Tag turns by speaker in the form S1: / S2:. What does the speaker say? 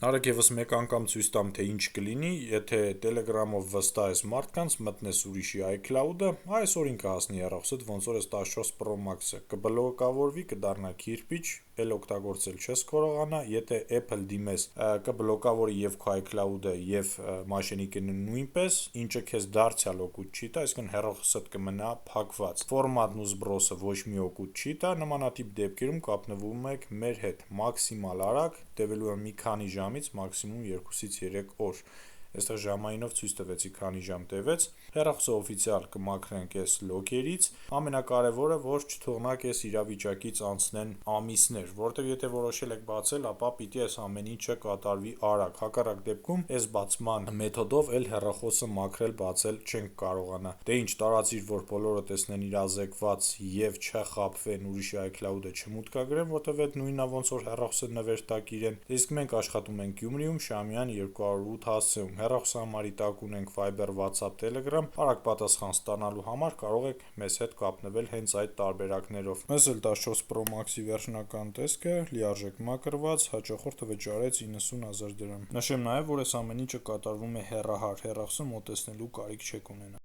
S1: Արագ եւս մեկ անգամ ցույց տամ, թե ինչ կլինի, եթե Telegram-ով վստահես մարդկանց, մտնես ուրիշի iCloud-ը, այս օրին կհասնի հեռախոսդ, ոնց որ այս 14 Pro Max-ը, կբլոկավորվի, կդառնա քիրպիչ, էլ օգտագործել չես կարողանա, եթե Apple դիմես, կբլոկավորի եւ քո iCloud-ը եւ մաշինիկը նույնպես, ինչը քեզ դարձյալ օգուտ չի տա, այսինքն հեռախոսդ կմնա փակված։ Ֆորմատն ու զբրոսը ոչ մի օգուտ չի տա, նմանատիպ դեպքերում կապնվում եք մեր հետ, մաքսիմալ արագ, տևելու է մի քանի ժամից մաքսիմում 2-ից 3 օր։ Այստեղ ժամայինով ցույց տվեցի քանի ժամ տևեց։ Հեռախոսը օֆիցիալ կմաքրենք այս լոկերից։ Ամենակարևորը, որ չթողնաք այս իրավիճակից անցնեն ամիսներ, որովհետև եթե որոշել եք բացել, ապա պիտի այս ամեն ինչը կատարվի արագ։ Հակառակ դեպքում այս բացման մեթոդով էլ հեռախոսը մաքրել, բացել չենք կարողանա։ Դե ինչ, տարածիր, որ բոլորը տեսնեն իրազեկված եւ չխաբվեն, ուրիշի iCloud-ը չմուտքագրեն, որովհետև այդ նույնն է ոնց որ հեռախոսը նվերտակ իրեն։ Իսկ մենք աշխատում ենք Գյումրիում, Շամյան 208 հասցեում։ Հեռախոսահամարի տակ ունենք Viber, WhatsApp, Telegram, արագ պատասխան ստանալու համար կարող եք մեզ հետ կապնվել հենց այդ տարբերակներով։ Մեզ էլ 14 Pro Max-ի վերջնական տեսքը լիարժեք մաքրված, հաճախորդը վճարեց 90,000 դրամ։ Նշեմ նաև, որ այս ամեն ինչը կատարվում է հեռահար, հեռախոսը մոտեցնելու կարիք չեք ունենա։